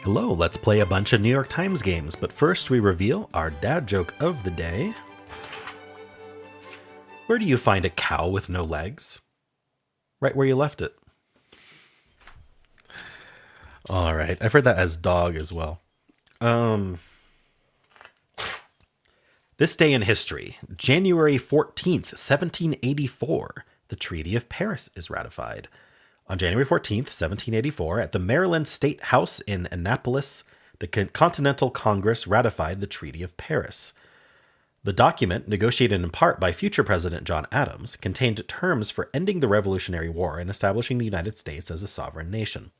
Hello, let's play a bunch of New York Times games, but first we reveal our dad joke of the day. Where do you find a cow with no legs? Right where you left it. All right, I've heard that as dog as well. This day in history, January 14th, 1784, the Treaty of Paris is ratified. On January 14th, 1784, at the Maryland State House in Annapolis, the Continental Congress ratified the Treaty of Paris. The document, negotiated in part by future President John Adams, contained terms for ending the Revolutionary War and establishing the United States as a sovereign nation.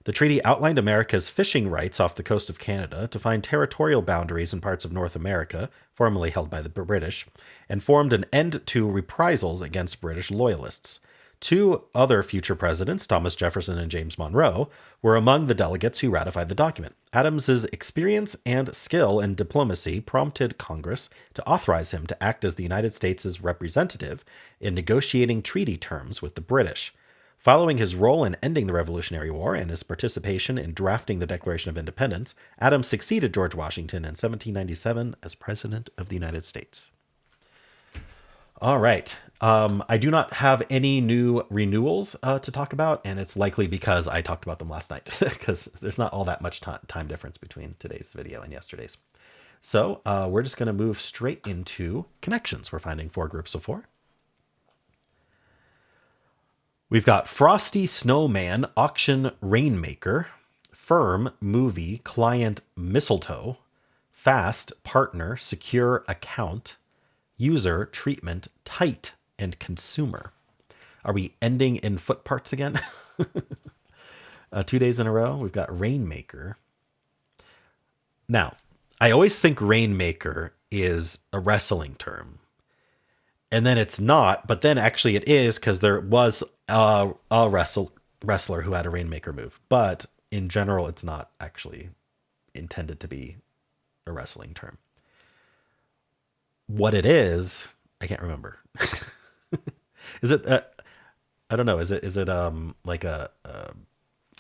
The treaty outlined America's fishing rights off the coast of Canada, defined territorial boundaries in parts of North America, formerly held by the British, and formed an end to reprisals against British loyalists. Two other future presidents, Thomas Jefferson and James Monroe, were among the delegates who ratified the document. Adams's experience and skill in diplomacy prompted Congress to authorize him to act as the United States' representative in negotiating treaty terms with the British. Following his role in ending the Revolutionary War and his participation in drafting the Declaration of Independence, Adams succeeded George Washington in 1797 as President of the United States. All right. I do not have any new renewals to talk about, and it's likely because I talked about them last night, because there's not all that much time difference between today's video and yesterday's. So we're just going to move straight into connections. We're finding 4 groups of 4. We've got Frosty Snowman, Auction Rainmaker, Firm, Movie, Client, Mistletoe, Fast, Partner, Secure, Account, User, Treatment, Tight, and Consumer. Are we ending in foot parts again? 2 days in a row, we've got Rainmaker. Now, I always think Rainmaker is a wrestling term. And then it's not, but then actually it is, because there was a wrestler who had a Rainmaker move. But in general, it's not actually intended to be a wrestling term. What it is, I can't remember. Is it? I don't know. Is it like a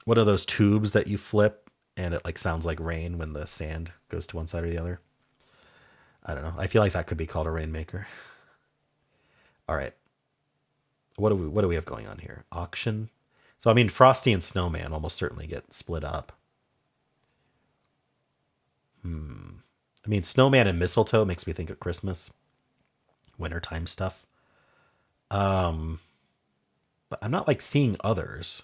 one of those tubes that you flip and it like sounds like rain when the sand goes to one side or the other? I don't know. I feel like that could be called a Rainmaker. All right. What do we have going on here? Auction. So I mean, Frosty and Snowman almost certainly get split up. I mean, Snowman and Mistletoe makes me think of Christmas, wintertime stuff. But I'm not like seeing others.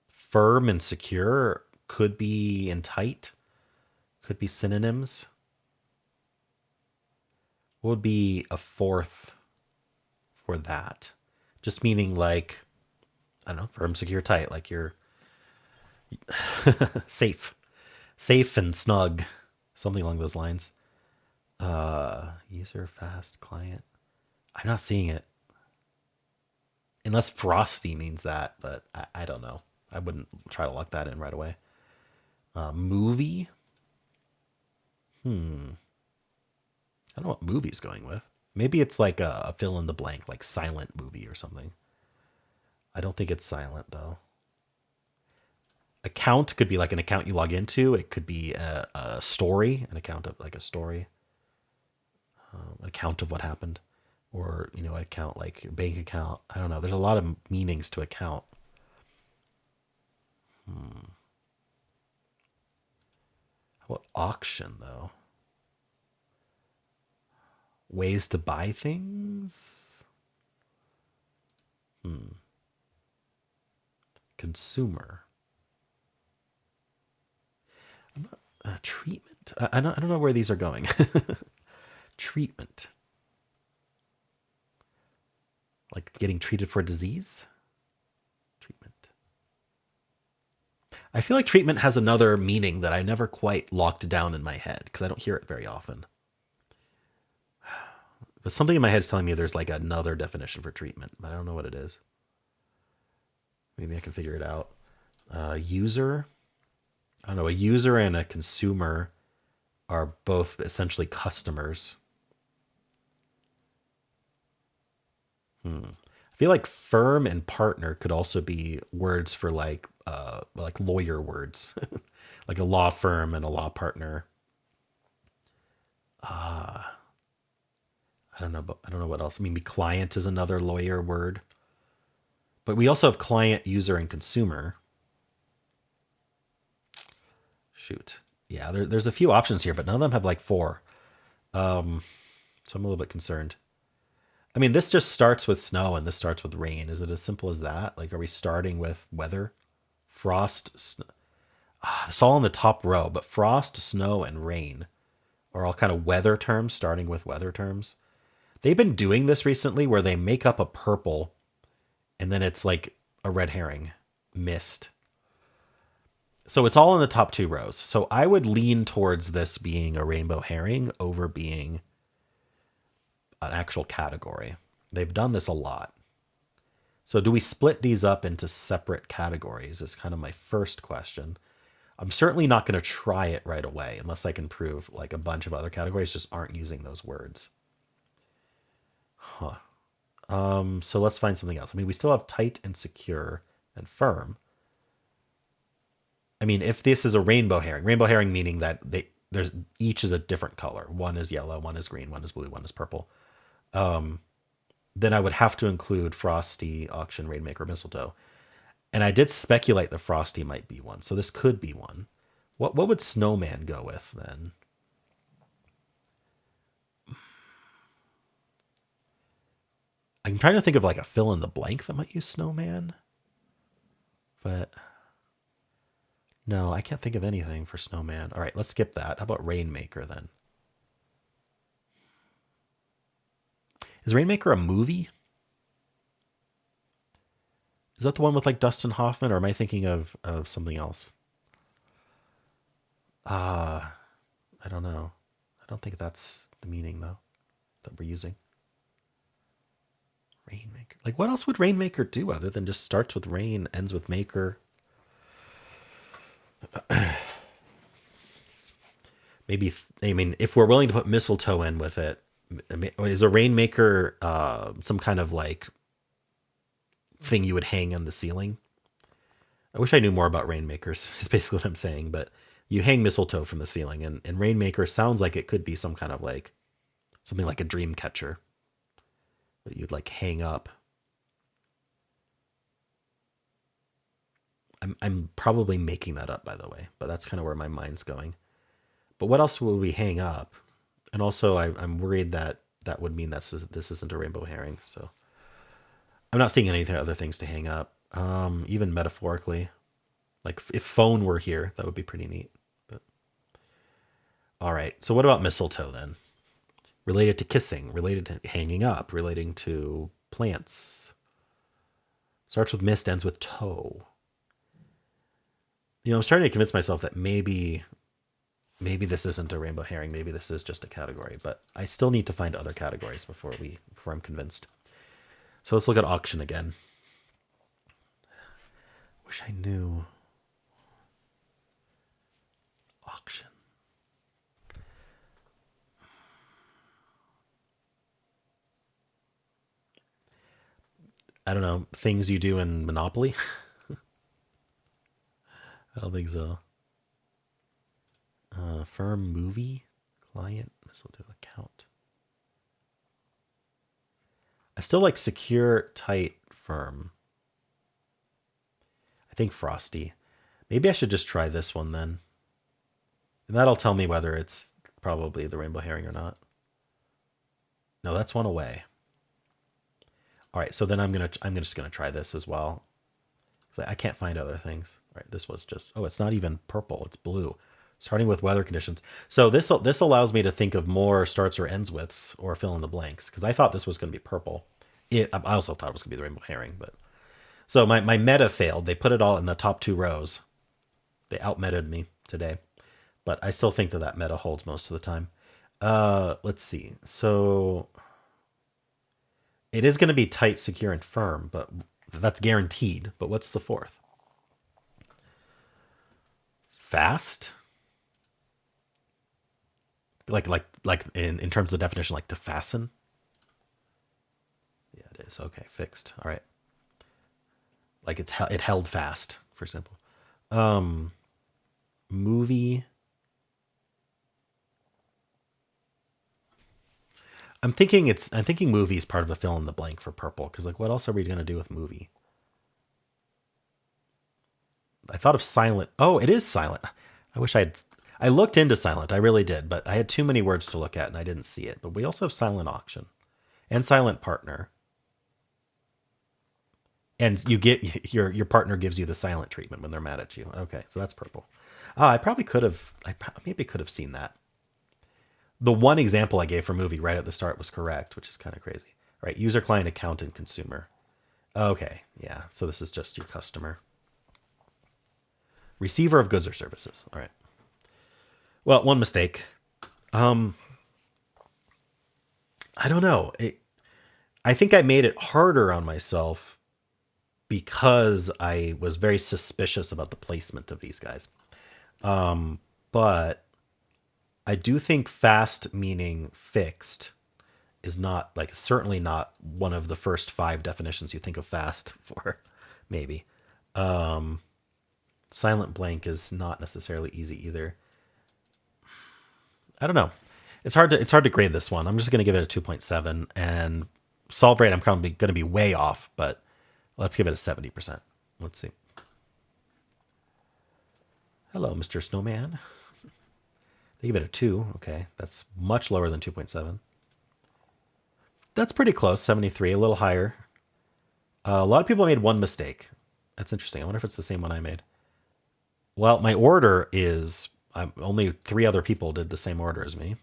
Firm and secure could be in tight, could be synonyms. What would be a fourth for that? Just meaning like, I don't know, firm, secure, tight, like you're safe and snug, something along those lines. User, fast, client. I'm not seeing it. Unless Frosty means that, but I don't know. I wouldn't try to lock that in right away. Movie. I don't know what movie's going with. Maybe it's like a fill in the blank, like silent movie or something. I don't think it's silent though. Account could be like an account you log into. It could be a story, an account of like a story, account of what happened, or an account like your bank account. I don't know. There's a lot of meanings to account. How about auction though? Ways to buy things. Consumer. Treatment. I don't know where these are going. Treatment. Like getting treated for a disease? Treatment. I feel like treatment has another meaning that I never quite locked down in my head because I don't hear it very often. But something in my head is telling me there's like another definition for treatment, but I don't know what it is. Maybe I can figure it out. User. I don't know. A user and a consumer are both essentially customers. I feel like firm and partner could also be words for like like lawyer words, like a law firm and a law partner. I don't know, but I don't know what else. I mean, client is another lawyer word, but we also have client, user, and consumer. Shoot, yeah, there's a few options here, but none of them have like four. So I'm a little bit concerned. I mean, this just starts with snow and this starts with rain. Is it as simple as that? Like, are we starting with weather, frost? It's all in the top row, but frost, snow, and rain are all kind of weather terms, starting with weather terms. They've been doing this recently where they make up a purple and then it's like a red herring, mist. So it's all in the top two rows. So I would lean towards this being a rainbow herring over being an actual category. They've done this a lot. So do we split these up into separate categories is kind of my first question. I'm certainly not going to try it right away unless I can prove like a bunch of other categories just aren't using those words. Huh. So let's find something else. I mean, we still have tight and secure and firm. I mean, if this is a rainbow herring meaning that there's each is a different color. One is yellow, one is green, one is blue, one is purple. Then I would have to include Frosty, Auction, Rainmaker, Mistletoe. And I did speculate the Frosty might be one, so this could be one. What would Snowman go with then? I'm trying to think of like a fill in the blank that might use Snowman, but no, I can't think of anything for Snowman. All right, let's skip that. How about Rainmaker then? Is Rainmaker a movie? Is that the one with like Dustin Hoffman, or am I thinking of something else? I don't know. I don't think that's the meaning though that we're using. Rainmaker. Like what else would Rainmaker do other than just starts with rain, ends with maker? Maybe I mean if we're willing to put mistletoe in with it, is a rainmaker some kind of like thing you would hang on the ceiling? I wish I knew more about rainmakers. Is basically what I'm saying, but you hang mistletoe from the ceiling, and rainmaker sounds like it could be some kind of like something like a dream catcher that you'd like hang up. I'm probably making that up by the way, but that's kind of where my mind's going. But what else would we hang up? And also, I'm worried that that would mean this isn't a rainbow herring. So I'm not seeing any other things to hang up. Even metaphorically, like if phone were here, that would be pretty neat. But all right. So what about mistletoe then? Related to kissing, related to hanging up, relating to plants. Starts with mist, ends with toe. You know, I'm starting to convince myself that maybe this isn't a rainbow herring. Maybe this is just a category, but I still need to find other categories before I'm convinced. So let's look at auction again. Wish I knew. Auction. I don't know. Things you do in Monopoly? I don't think so. Firm, movie, client, mistletoe, account. I still like secure, tight, firm. I think Frosty. Maybe I should just try this one then. And that'll tell me whether it's probably the rainbow herring or not. No, that's one away. All right, so then I'm just gonna try this as well. Because I can't find other things. All right, this was just it's not even purple, it's blue. Starting with weather conditions. So this allows me to think of more starts or ends withs or fill in the blanks. Because I thought this was gonna be purple. I also thought it was gonna be the rainbow herring, but so my meta failed. They put it all in the top two rows. They out-meted me today. But I still think that meta holds most of the time. Let's see. So it is going to be tight, secure, and firm, but that's guaranteed. But what's the fourth? Fast? Like in terms of the definition, like to fasten? Yeah, it is. Okay, fixed. All right. Like it held fast, for example. Movie. I'm thinking movie is part of a fill in the blank for purple because like what else are we gonna do with movie? I thought of silent. Oh, it is silent. I wish I looked into silent. I really did, but I had too many words to look at and I didn't see it. But we also have silent auction and silent partner. And you get your partner gives you the silent treatment when they're mad at you. Okay, so that's purple. I probably could have. Maybe could have seen that. The one example I gave for movie right at the start was correct, which is kind of crazy. Right, user, client, account, and consumer. Okay, yeah. So this is just your customer, receiver of goods or services. All right. Well, one mistake. Um, I don't know. I think I made it harder on myself because I was very suspicious about the placement of these guys. But I do think fast meaning fixed is not like certainly not one of the first five definitions you think of fast for, maybe. Silent blank is not necessarily easy either. I don't know. It's hard to grade this one. I'm just going to give it a 2.7 and solve rate I'm probably going to be way off, but let's give it a 70%. Let's see. Hello, Mr. Snowman. They give it a 2. Okay, that's much lower than 2.7. That's pretty close, 73, a little higher. A lot of people made one mistake. That's interesting. I wonder if it's the same one I made. Well, my order is only 3 other people did the same order as me.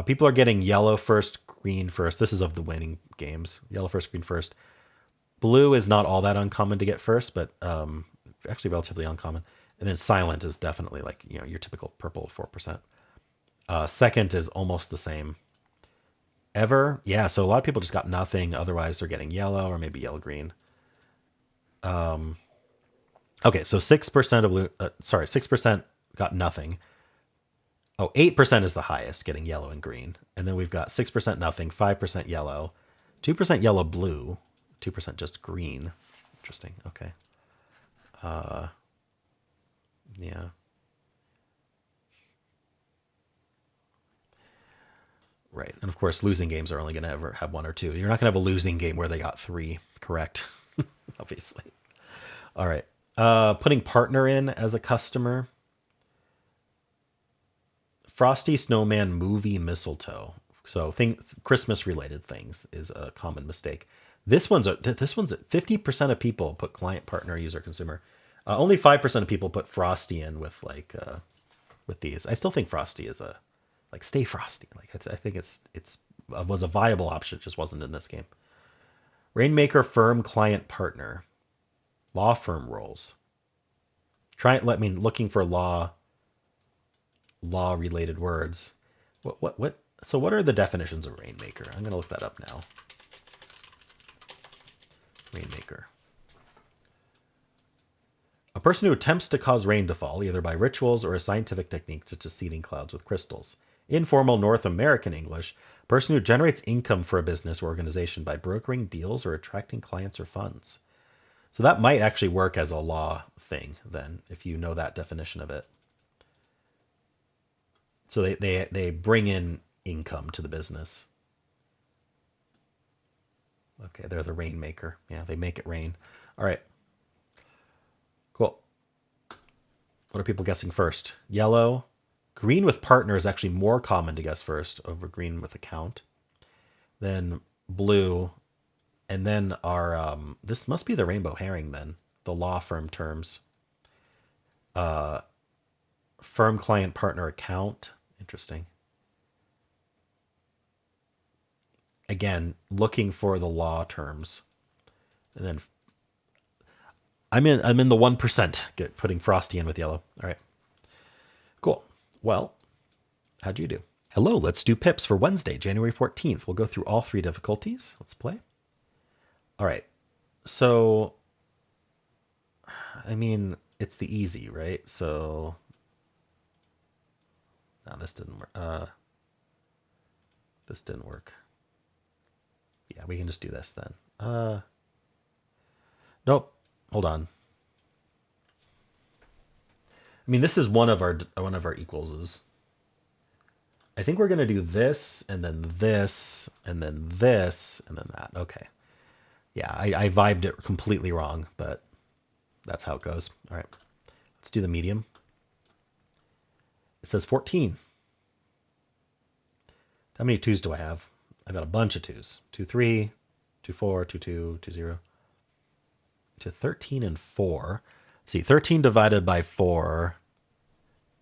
People are getting yellow first, green first. This is of the winning games. Yellow first, green first. Blue is not all that uncommon to get first, but actually relatively uncommon. And then silent is definitely like your typical purple 4%. Second is almost the same. Ever, yeah. So a lot of people just got nothing. Otherwise, they're getting yellow or maybe yellow green. Okay, so 6% of 6% got nothing. Oh, 8% is the highest, getting yellow and green. And then we've got 6% nothing, 5% yellow, 2% yellow blue, 2% just green. Interesting. Okay. Yeah. Right. And of course, losing games are only going to ever have 1 or 2. You're not going to have a losing game where they got 3 correct, obviously. All right. Putting partner in as a customer. Frosty Snowman movie mistletoe. So Christmas related things is a common mistake. This one's at 50% of people put client, partner, user, consumer. Only 5% of people put Frosty in with with these. I still think Frosty is a like stay Frosty. Like I think it's was a viable option. It just wasn't in this game. Rainmaker, firm, client, partner, law firm roles. Looking for law related words. What? So what are the definitions of rainmaker? I'm gonna look that up now. Rainmaker. A person who attempts to cause rain to fall, either by rituals or a scientific technique such as seeding clouds with crystals. Informal North American English, a person who generates income for a business or organization by brokering deals or attracting clients or funds. So that might actually work as a law thing then, if you know that definition of it. So they bring in income to the business. Okay, they're the rainmaker. Yeah, they make it rain. All right. Cool. What are people guessing first? Yellow. Green with partner is actually more common to guess first over green with account. Then blue. And then our this must be the rainbow herring then. The law firm terms. Firm client partner account. Interesting. Again, looking for the law terms. And then I'm in the 1%. Putting Frosty in with yellow. All right. Cool. Well, how'd you do? Hello, let's do pips for Wednesday, January 14th. We'll go through all 3 difficulties. Let's play. All right. So it's the easy, right? So no, this didn't work. This didn't work. Yeah, we can just do this then. Nope. Hold on. I mean, this is one of our equalses. I think we're gonna do this, and then this, and then this, and then that. Okay. Yeah, I vibed it completely wrong, but that's how it goes. All right. Let's do the medium. It says 14. How many twos do I have? I've got a bunch of twos. 2, 3, 2, 4, 2, 2, 2, 0. To 13 and 4. See, 13 divided by 4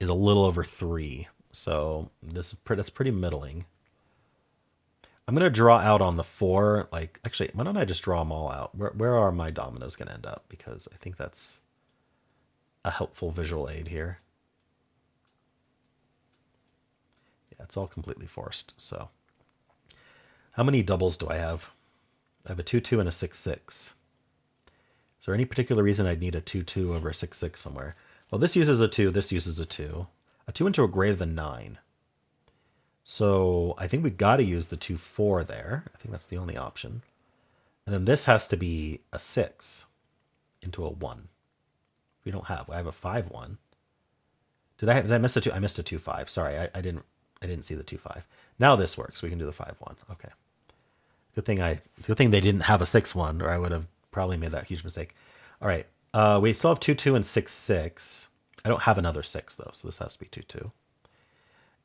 is a little over 3. So that's pretty middling. I'm going to draw out on the 4. Like, actually, why don't I just draw them all out? Where are my dominoes going to end up? Because I think that's a helpful visual aid here. Yeah, it's all completely forced. So how many doubles do I have? I have a 2, 2 and a 6, 6. Is there any particular reason I'd need a 2, 2 over a 6, 6 somewhere? Well, this uses a 2. This uses a 2. A 2 into a greater than 9. So I think we've got to use the 2, 4 there. I think that's the only option. And then this has to be a 6 into a 1. We don't have. I have a 5, 1. Did I miss a 2? I missed a 2, 5. Sorry, I didn't see the 2, 5. Now this works. We can do the 5, 1. Okay. Good thing they didn't have a 6, 1, or I would have probably made that huge mistake. All right. We still have 2, 2 and 6, 6. I don't have another 6 though, so this has to be 2, 2.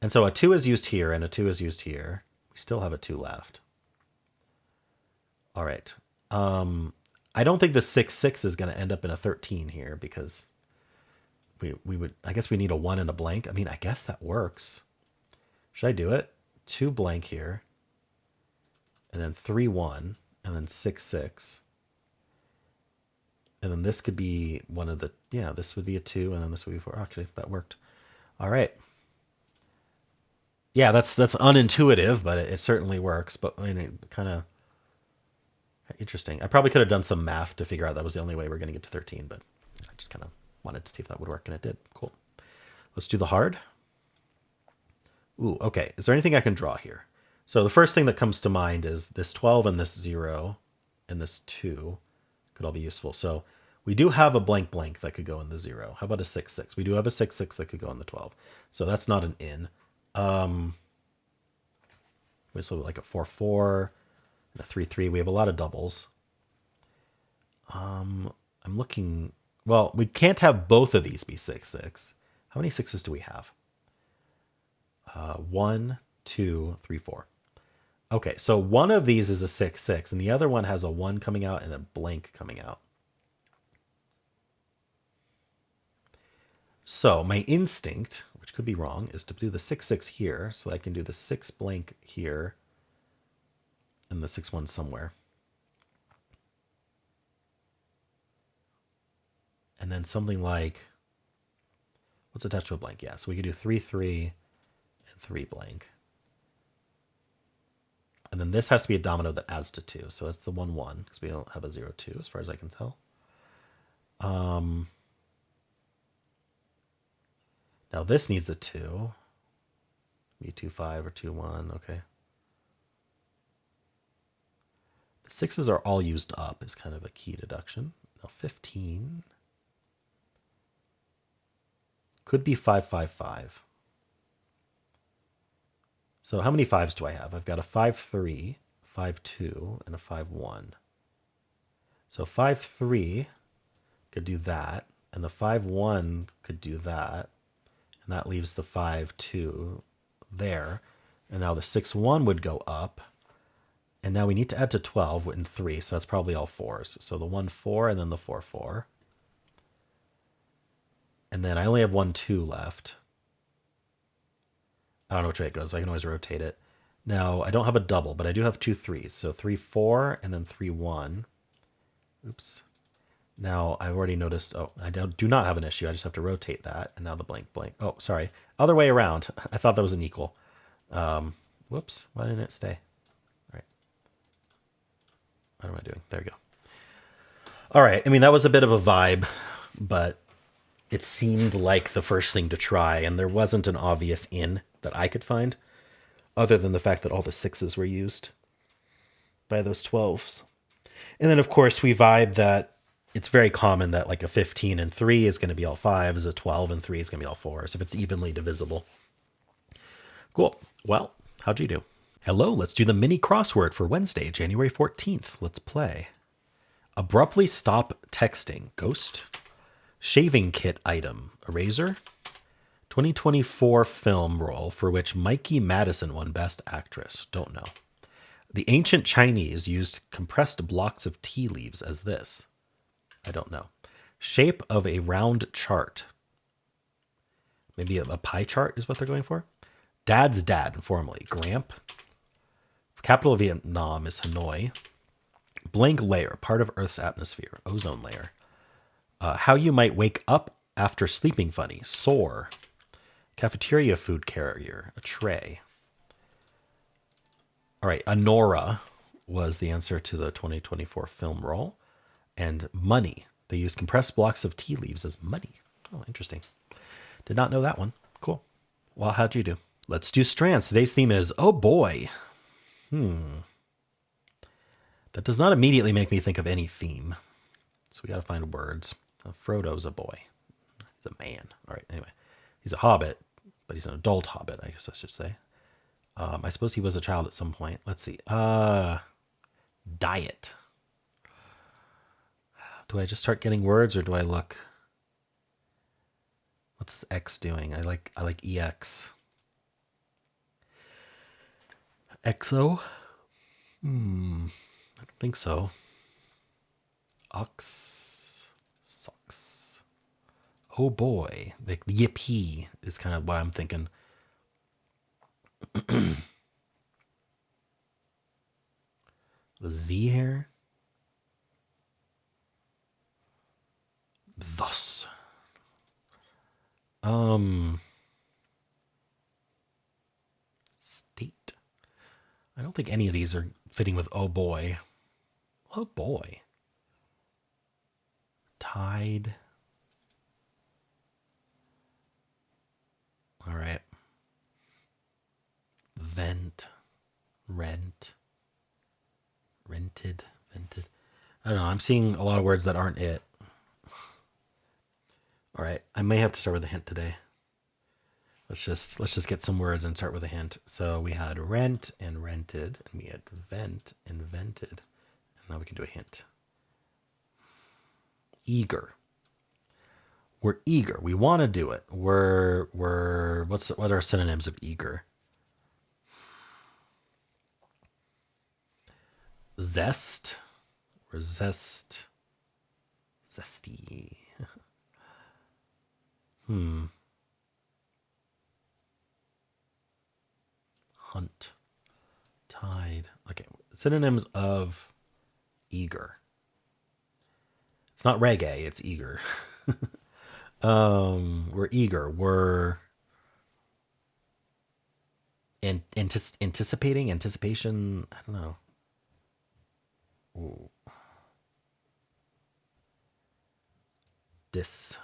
And so a 2 is used here and a 2 is used here. We still have a 2 left. All right. I don't think the 6, 6 is going to end up in a 13 here because we would, I guess we need a 1 and a blank. I mean, I guess that works. Should I do it? 2 blank here. And then 3, 1. And then 6, 6. And then this could be one of the, yeah, this would be a 2, and then this would be 4. Actually, that worked. All right. Yeah, that's unintuitive, but it certainly works. But I mean, it kind of interesting. I probably could have done some math to figure out that was the only way we're going to get to 13, but I just kind of wanted to see if that would work, and it did. Cool. Let's do the hard. Ooh, okay. Is there anything I can draw here? So the first thing that comes to mind is this 12 and this 0 and this 2 could all be useful. So we do have a blank blank that could go in the 0. How about a 6, 6? We do have a 6, 6 that could go in the 12. So that's not an in. We still like a 4, 4 and a 3, 3. We have a lot of doubles. I'm looking. Well, we can't have both of these be 6, 6. How many 6s do we have? 1, 2, 3, 4. Okay, so one of these is a 6, 6, and the other one has a 1 coming out and a blank coming out. So my instinct, which could be wrong, is to do the 6, 6 here, so I can do the 6 blank here and the 6, 1 somewhere. And then something like, what's attached to a blank? Yeah, so we could do 3, 3 and 3 blank. And then this has to be a domino that adds to 2. So that's the 1, 1, because we don't have a 0, 2 as far as I can tell. Now this needs a 2. Be 2, 5 or 2, 1. Okay. The 6s are all used up is kind of a key deduction. Now 15 could be 5, 5, 5. So how many 5s do I have? I've got a 5, 3, 5, 2, and a 5, 1. So 5, 3 could do that, and the 5, 1 could do that, and that leaves the 5, 2 there. And now the 6, 1 would go up, and now we need to add to 12 and 3, so that's probably all 4s. So the 1, 4, and then the 4, 4. And then I only have 1, 2 left. I don't know which way it goes, so I can always rotate it. Now, I don't have a double, but I do have 2 3s. So 3, 4, and then 3, 1. Oops. Now, I've already noticed, oh, I do not have an issue. I just have to rotate that. And now the blank, blank. Oh, sorry. Other way around. I thought that was an equal. Whoops. Why didn't it stay? All right. What am I doing? There we go. All right. I mean, that was a bit of a vibe, but it seemed like the first thing to try, and there wasn't an obvious in that I could find, other than the fact that all the 6s were used by those 12s. And then, of course, we vibe that it's very common that like a 15 and 3 is going to be all fives, a 12 and 3 is going to be all fours if it's evenly divisible. Cool. Well, how'd you do? Hello, let's do the mini crossword for Wednesday, January 14th. Let's play. Abruptly stop texting. Ghost. Shaving kit item. Eraser. 2024 film role for which Mikey Madison won Best Actress. Don't know. The ancient Chinese used compressed blocks of tea leaves as this. I don't know. Shape of a round chart. Maybe a pie chart is what they're going for. Dad's dad, informally. Gramp. Capital of Vietnam is Hanoi. Blank layer, part of Earth's atmosphere. Ozone layer. How you might wake up after sleeping funny. Sore. Cafeteria food carrier. A tray. All right. Honora was the answer to the 2024 film role. And money. They use compressed blocks of tea leaves as money. Oh, interesting. Did not know that one. Cool. Well, how'd you do? Let's do strands. Today's theme is, oh boy. That does not immediately make me think of any theme. So we got to find words. Frodo's a boy. He's a man. All right. Anyway, he's a hobbit, but he's an adult hobbit, I guess I should say. I suppose he was a child at some point. Let's see. Diet. Do I just start getting words or do I look? What's X doing? I like EX. EXO? I don't think so. Ox. Socks. Oh boy. Like yippee is kind of what I'm thinking. The Z here. Thus. State. I don't think any of these are fitting with oh boy. Oh boy. Tide. All right. Vent. Rent. Rented. Vented. I don't know. I'm seeing a lot of words that aren't it. All right. I may have to start with a hint today. Let's just get some words and start with a hint. So we had rent and rented, and we had vent and vented. And now we can do a hint. Eager. We're eager. We want to do it. What are synonyms of eager? Zest. Or zest. Zesty. Hunt. Tide. Okay. Synonyms of eager. It's not reggae, it's eager. We're eager. We're anticipating, anticipation. I don't know. Ooh. Dict.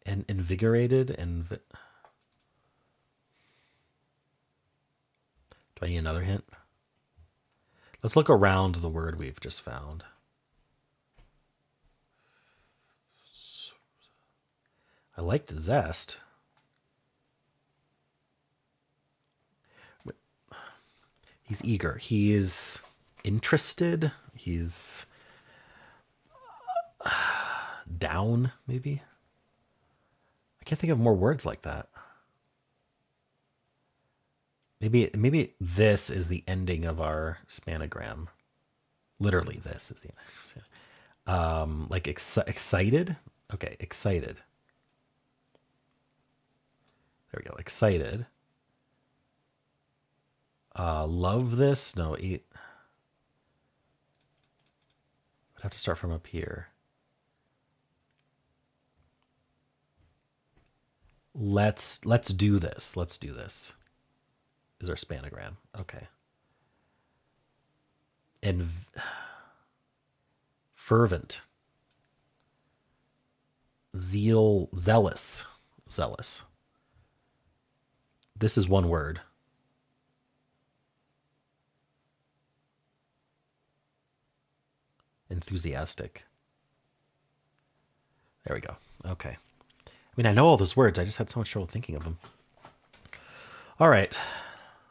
And invigorated and do I need another hint? Let's look around the word we've just found. I liked zest. He's eager. He's interested. He's down, maybe. I can't think of more words like that. Maybe this is the ending of our spanogram. Literally, this is the end. Like excited. Okay, excited. There we go. Excited. Love this. No, eat. I'd have to start from up here. Let's do this. Let's do this. Is our spanogram. Okay. And fervent. Zealous. This is one word. Enthusiastic. There we go. Okay. I mean, I know all those words. I just had so much trouble thinking of them. All right.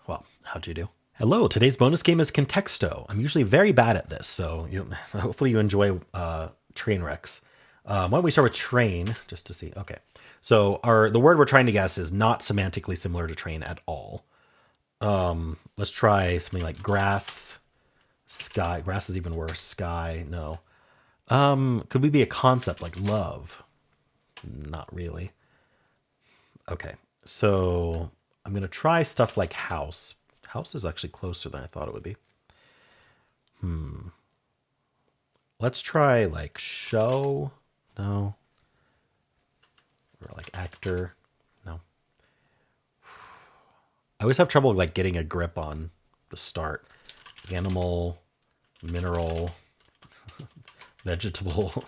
Well, how'd you do? Hello. Today's bonus game is Contexto. I'm usually very bad at this, so hopefully you enjoy train wrecks. Why don't we start with train, just to see. Okay. So the word we're trying to guess is not semantically similar to train at all. Let's try something like grass, sky. Grass is even worse. Sky, no. Could we be a concept like love? Not really. Okay, so I'm gonna try stuff like house. House is actually closer than I thought it would be. Let's try like show. No. Or like actor. No. I always have trouble like getting a grip on the start. Animal, mineral, vegetable.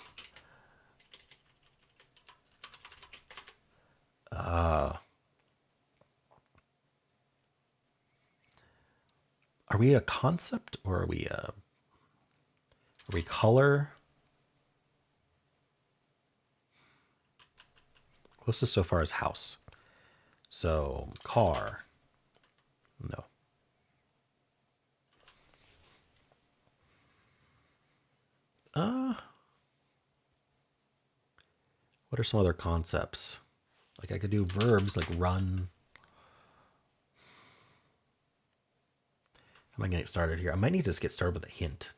Are we a concept or are we color? Closest so far is house. So car. No. What are some other concepts? Like I could do verbs like run. How am I gonna get started here? I might need to just get started with a hint.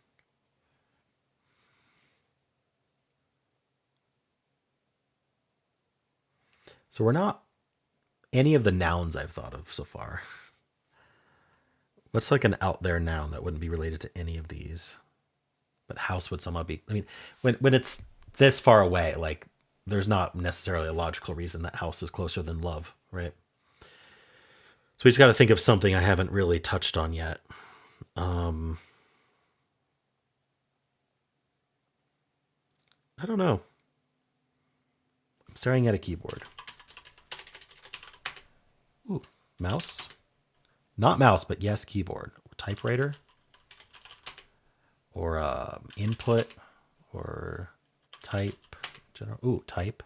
So we're not any of the nouns I've thought of so far. What's like an out there noun that wouldn't be related to any of these? But house would somehow be. I mean, when it's this far away, like there's not necessarily a logical reason that house is closer than love, right? So we just got to think of something I haven't really touched on yet. I don't know. I'm staring at a keyboard. Ooh, mouse? Not mouse, but yes, keyboard. Typewriter? Or input? Or type? General. Ooh, type.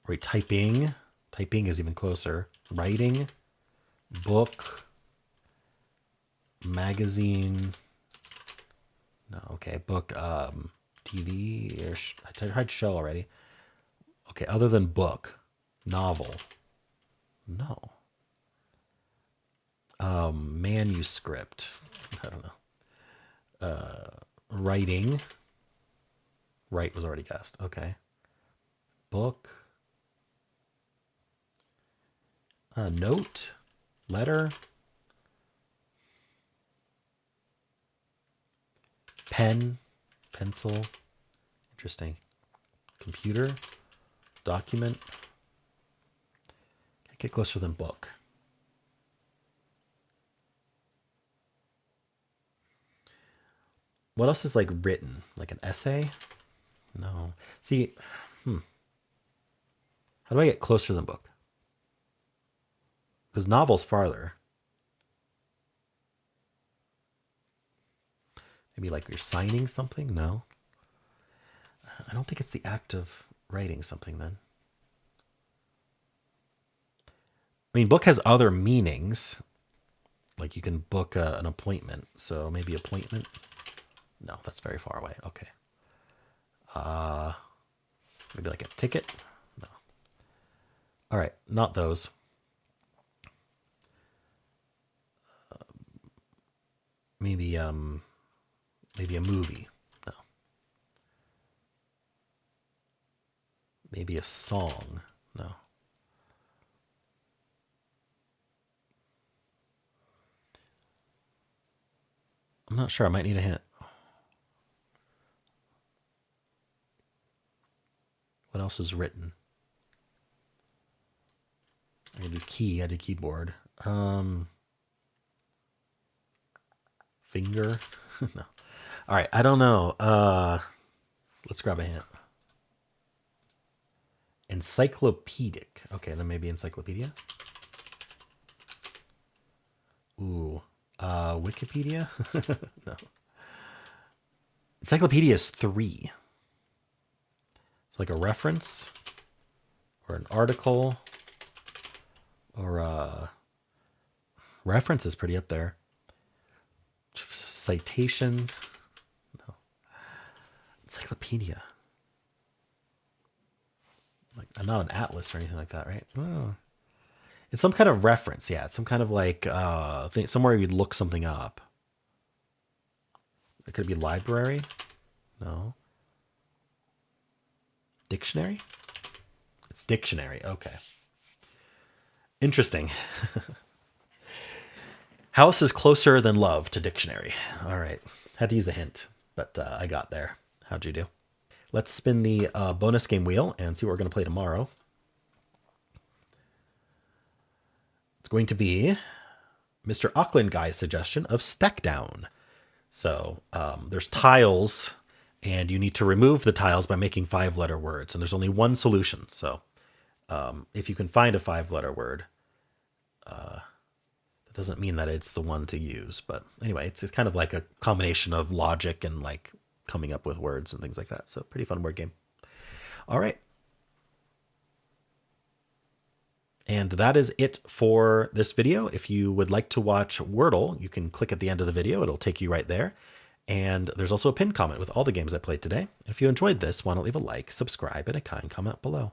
Or typing. Typing is even closer. Writing. Book. Magazine. No, okay. Book. TV. I tried show already. Okay, other than book. Novel. No. Manuscript. I don't know. Writing. Write was already guessed. Okay. Book. Note. Letter. Pen. Pencil. Interesting. Computer. Document. Get closer than book. What else is like written? Like an essay? No. See, how do I get closer than book? Because novel's farther. Maybe like you're signing something? No. I don't think it's the act of writing something then. I mean, book has other meanings. Like you can book an appointment. So maybe appointment. No, that's very far away. Okay. Maybe like a ticket. No. All right, not those. Maybe a movie. No. Maybe a song. No. I'm not sure. I might need a hint. What else is written? I can do key. I did keyboard. Finger. No. All right. I don't know. Let's grab a hint. Encyclopedic. Okay, then maybe encyclopedia. Ooh. Wikipedia? No. Encyclopedia is 3. It's like a reference or an article or a reference is pretty up there. Citation. No. Encyclopedia. Like, not an atlas or anything like that, right? Oh. It's some kind of reference. Yeah, it's some kind of like thing, somewhere you'd look something up. It could be library. No. Dictionary? It's dictionary. Okay. Interesting. House is closer than love to dictionary. All right. Had to use a hint, but I got there. How'd you do? Let's spin the bonus game wheel and see what we're going to play tomorrow. It's going to be Mr. Auckland Guy's suggestion of Stack Down. So there's tiles, and you need to remove the tiles by making 5-letter words. And there's only one solution. So if you can find a 5-letter word, that doesn't mean that it's the one to use. But anyway, it's kind of like a combination of logic and like coming up with words and things like that. So pretty fun word game. All right. And that is it for this video. If you would like to watch Wordle, you can click at the end of the video. It'll take you right there. And there's also a pinned comment with all the games I played today. If you enjoyed this, why not leave a like, subscribe, and a kind comment below.